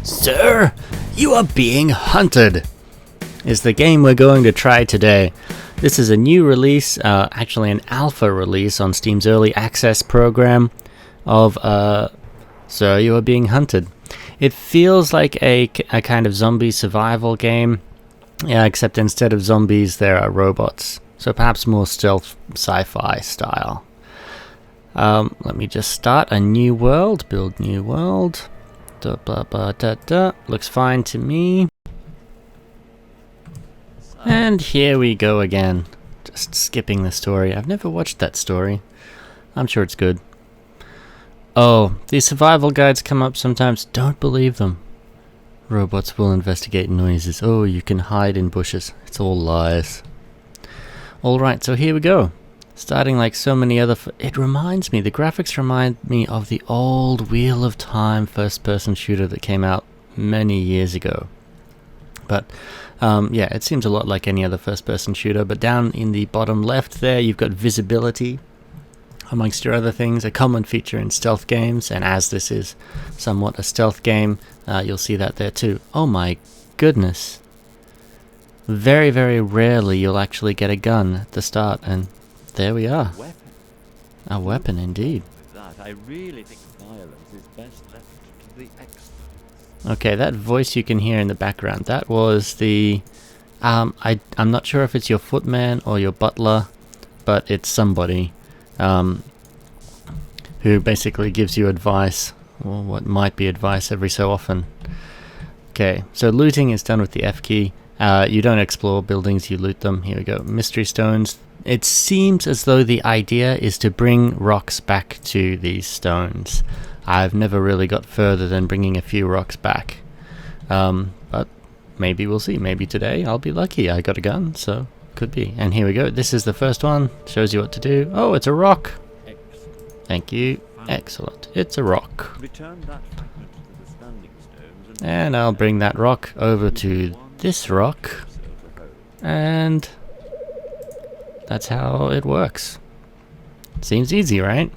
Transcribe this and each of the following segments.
Sir, you are being hunted, is the game we're going to try today. This is a new release, actually an alpha release on Steam's early access program of Sir, You Are Being Hunted. It feels like a kind of zombie survival game, except instead of zombies there are robots, so perhaps more stealth sci-fi style. Let me just start a new world, build new world. Looks fine to me. And here we go again. Just skipping the story. I've never watched that story. I'm sure it's good. Oh, these survival guides come up sometimes. Don't believe them. Robots will investigate noises. Oh, you can hide in bushes. It's all lies. Alright, so here we go. Starting like so many other... it reminds me, the graphics remind me of the old Wheel of Time first-person shooter that came out many years ago. But, yeah, it seems a lot like any other first-person shooter. But down in the bottom left there, you've got visibility, amongst your other things, a common feature in stealth games. And as this is somewhat a stealth game, you'll see that there too. Oh my goodness. Very, very rarely you'll actually get a gun at the start, and there we are. A weapon indeed. I really think violence is best left to the experts. Okay, that voice you can hear in the background, that was the... I'm not sure if it's your footman or your butler, but it's somebody who basically gives you advice, or what might be advice every so often. Okay, so looting is done with the F key. You don't explore buildings, you loot them. Here we go. Mystery stones. It seems as though the idea is to bring rocks back to these stones. I've never really got further than bringing a few rocks back. But maybe we'll see. Maybe today I'll be lucky. I got a gun, so could be. And here we go. This is the first one. Shows you what to do. Oh, it's a rock. Thank you. Excellent. It's a rock. Return that fragment to the standing stones And I'll bring that rock over to this rock. And that's how it works. Seems easy, right?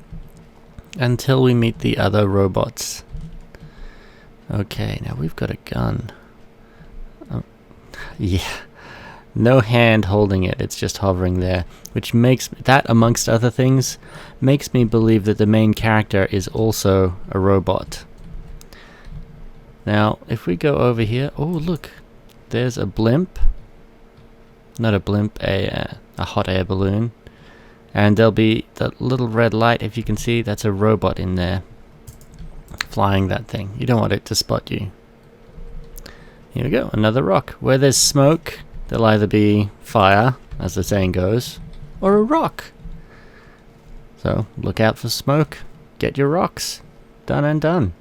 Until we meet the other robots. Okay, now we've got a gun. Oh, yeah. No hand holding it, it's just hovering there. Which makes that, amongst other things, makes me believe that the main character is also a robot. Now, if we go over here... oh, look. There's a blimp. Not a blimp, a hot air balloon. And there'll be that little red light, if you can see, that's a robot in there. Flying that thing. You don't want it to spot you. Here we go, another rock. Where there's smoke, there'll either be fire, as the saying goes, or a rock. So, look out for smoke. Get your rocks. Done and done.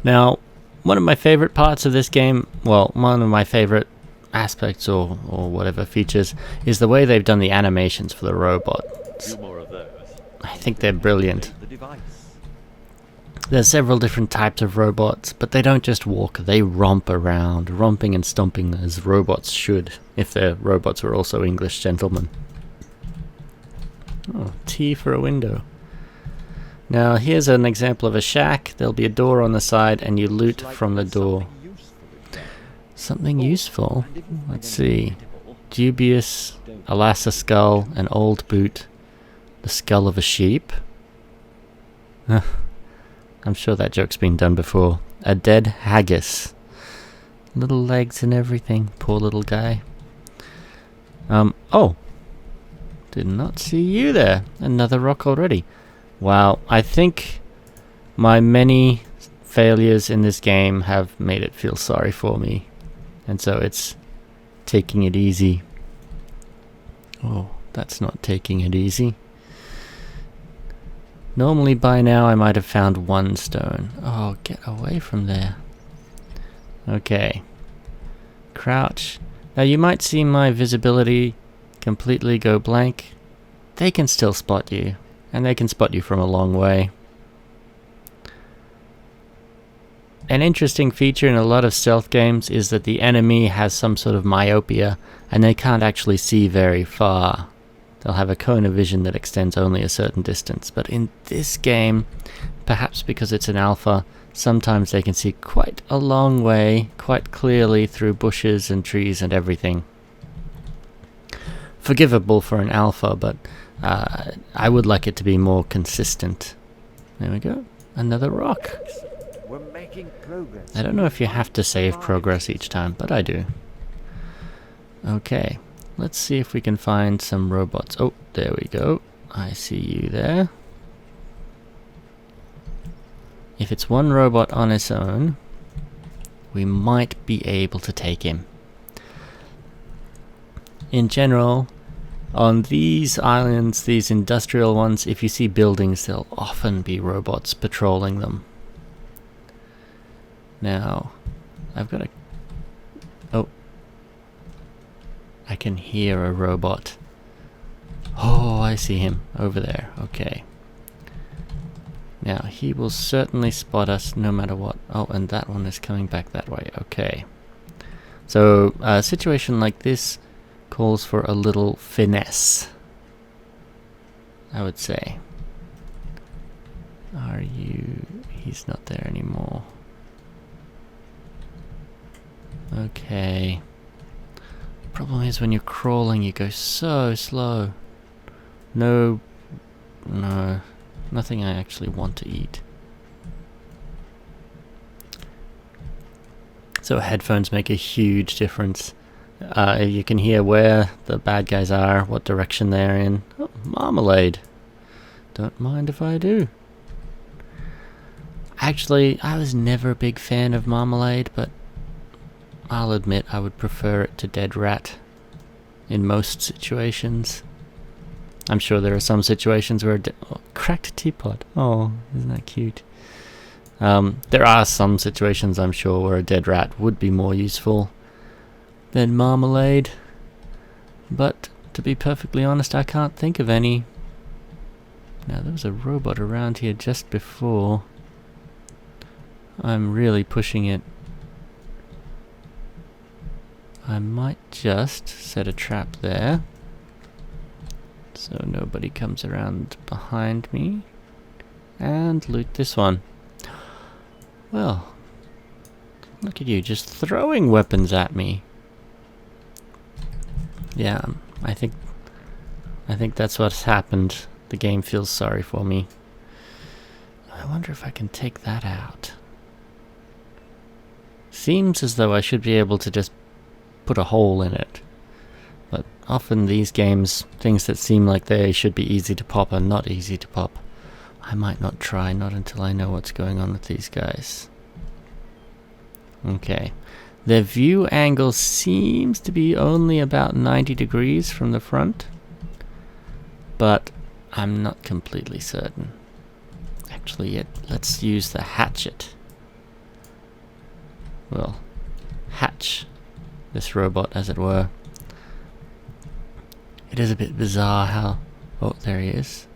Now, one of my favorite parts of this game, well, one of my favorite aspects or whatever features, is the way they've done the animations for the robots. more of those. I think they're brilliant. The device. There's several different types of robots, but they don't just walk, they romp around, romping and stomping as robots should, if their robots were also English gentlemen. Oh, T for a window. Now here's an example of a shack. There'll be a door on the side and you loot from the door. Something useful? Let's see. Dubious, alas a skull, an old boot, the skull of a sheep. I'm sure that joke's been done before. A dead haggis. Little legs and everything. Poor little guy. Oh. Did not see you there. Another rock already. Wow, I think my many failures in this game have made it feel sorry for me. And so it's taking it easy. Oh, that's not taking it easy. Normally by now I might have found one stone. Oh, get away from there. Okay. Crouch. Now you might see my visibility completely go blank. They can still spot you. And they can spot you from a long way. An interesting feature in a lot of stealth games is that the enemy has some sort of myopia and they can't actually see very far. they'll have a cone of vision that extends only a certain distance. But in this game, perhaps because it's an alpha, sometimes they can see quite a long way, quite clearly through bushes and trees and everything. Forgivable for an alpha, but I would like it to be more consistent. There we go. Another rock. We're making progress. I don't know if you have to save progress each time, but I do. Okay, let's see if we can find some robots. Oh, there we go. I see you there. If it's one robot on its own, we might be able to take him. In general, on these islands, these industrial ones, if you see buildings, there'll often be robots patrolling them. Now, I've got a... Oh. I can hear a robot. Oh, I see him over there. Okay. Now, he will certainly spot us no matter what. Oh, and that one is coming back that way. Okay. So, a situation like this calls for a little finesse, I would say. Are you... He's not there anymore. Okay. Problem is when you're crawling you go so slow. No, nothing I actually want to eat. So headphones make a huge difference. You can hear where the bad guys are, what direction they're in. Oh, marmalade. Don't mind if I do. Actually, I was never a big fan of marmalade, but I'll admit I would prefer it to dead rat in most situations. I'm sure there are some situations where cracked teapot. Oh, isn't that cute? There are some situations I'm sure where a dead rat would be more useful than marmalade, but to be perfectly honest, I can't think of any. Now there was a robot around here just before. I'm really pushing it. I might just set a trap there so nobody comes around behind me, and loot this one. Well, look at you just throwing weapons at me. Yeah, I think that's what's happened. The game feels sorry for me. I wonder if I can take that out. Seems as though I should be able to just put a hole in it. But often these games, things that seem like they should be easy to pop are not easy to pop. I might not try, not until I know what's going on with these guys. Okay. Their view angle seems to be only about 90 degrees from the front, but I'm not completely certain. Actually, let's use the hatchet. Well, hatch this robot, as it were. It is a bit bizarre how... Oh, there he is.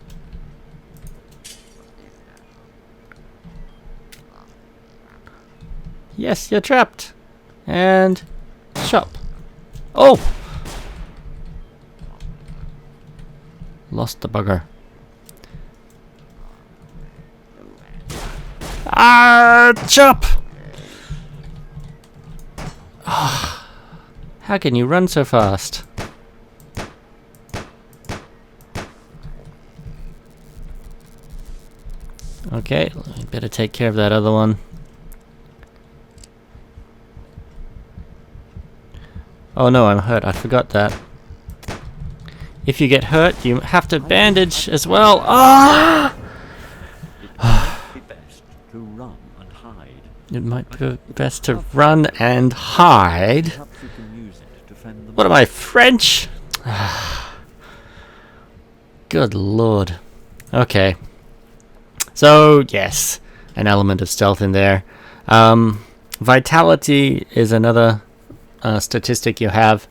Yes, you're trapped. And... chop. Oh! Lost the bugger. Ah, chop! How can you run so fast? Okay, I better take care of that other one. Oh no, I'm hurt. I forgot that. If you get hurt, you have to bandage as well. Ah! It might be best to run and hide. It might be best to run and hide. Perhaps you can use it to fend them What am I, French? Good lord. Okay. So, yes, an element of stealth in there. Vitality is another statistic you have,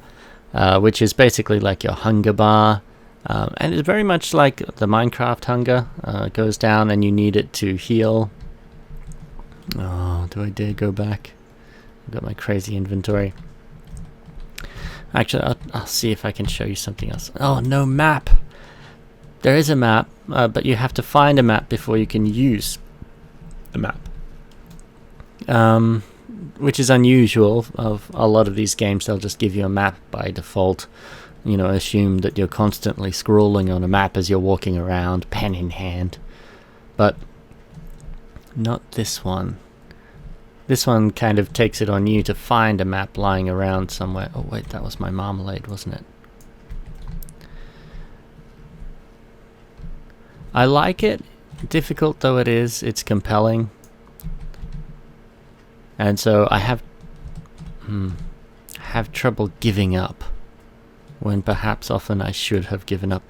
which is basically like your hunger bar. And it's very much like the Minecraft hunger. It goes down and you need it to heal. Oh, do I dare go back? I've got my crazy inventory. Actually, I'll see if I can show you something else. Oh, no map. there is a map, but you have to find a map before you can use a map. Which is unusual. Of a lot of these games, they'll just give you a map by default. You know, assume that you're constantly scrolling on a map as you're walking around, pen in hand. But not this one. This one kind of takes it on you to find a map lying around somewhere. Oh wait, that was my marmalade, wasn't it? I like it. Difficult though it is, it's compelling. And so I have trouble giving up, when perhaps often I should have given up.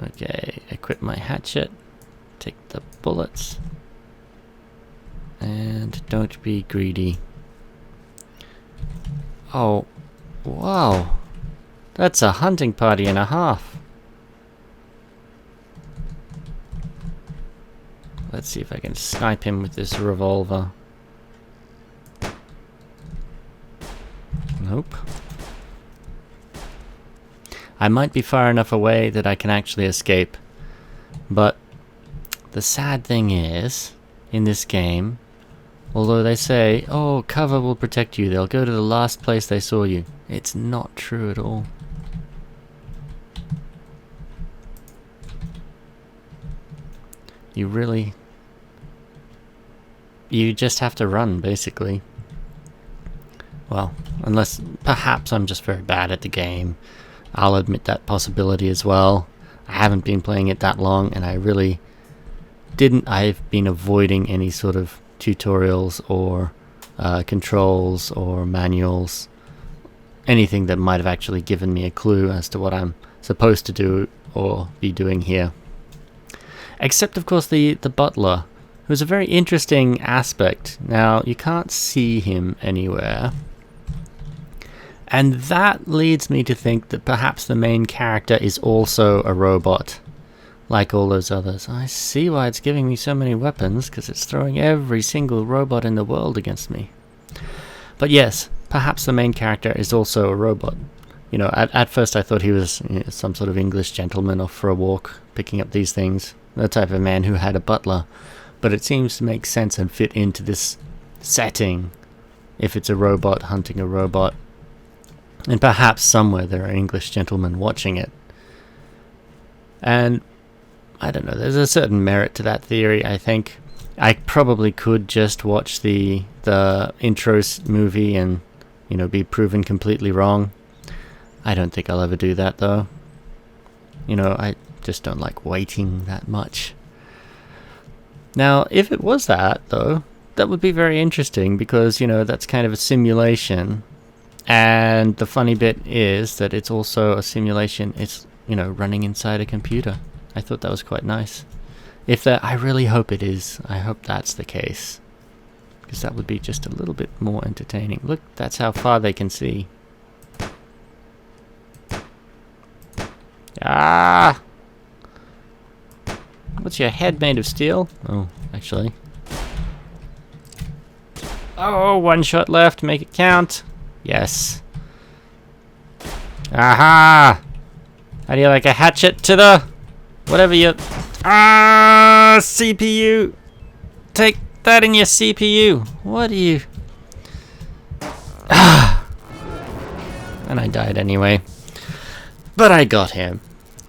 Okay, equip my hatchet, take the bullets, and don't be greedy. Oh, wow, that's a hunting party and a half. Let's see if I can snipe him with this revolver. Nope. I might be far enough away that I can actually escape, but the sad thing is, in this game, although they say, oh, cover will protect you, they'll go to the last place they saw you, it's not true at all. You just have to run, basically. Well, unless perhaps I'm just very bad at the game. I'll admit that possibility as well. I haven't been playing it that long, and I really didn't. I've been avoiding any sort of tutorials or controls or manuals. Anything that might have actually given me a clue as to what I'm supposed to do or be doing here. Except, of course, the butler, who's a very interesting aspect. Now, you can't see him anywhere. And that leads me to think that perhaps the main character is also a robot, like all those others. I see why it's giving me so many weapons, because it's throwing every single robot in the world against me. But yes, perhaps the main character is also a robot. You know, at first I thought he was some sort of English gentleman off for a walk, picking up these things, the type of man who had a butler. But it seems to make sense and fit into this setting, if it's a robot hunting a robot. And perhaps somewhere there are English gentlemen watching it. And I don't know, there's a certain merit to that theory, I think. I probably could just watch the intro movie and, you know, be proven completely wrong. I don't think I'll ever do that, though. You know, I just don't like waiting that much. Now, if it was that, though, that would be very interesting, because, you know, that's kind of a simulation. And the funny bit is that it's also a simulation. It's, you know, running inside a computer. I thought that was quite nice. If that, I really hope it is. I hope that's the case, because that would be just a little bit more entertaining. Look, that's how far they can see. Ah! What's your head made of steel? Oh, actually. Oh, one shot left. Make it count. Yes. Aha! How do you like a hatchet to the... whatever you... Ah! CPU! Take that in your CPU! What are you... Ah! And I died anyway. But I got him.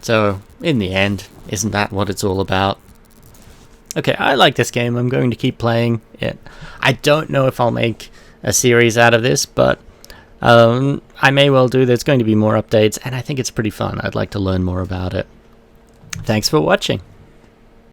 So, in the end, isn't that what it's all about? Okay, I like this game. I'm going to keep playing it. I don't know if I'll make a series out of this, but... I may well do. There's going to be more updates, and I think it's pretty fun. I'd like to learn more about it. Thanks for watching.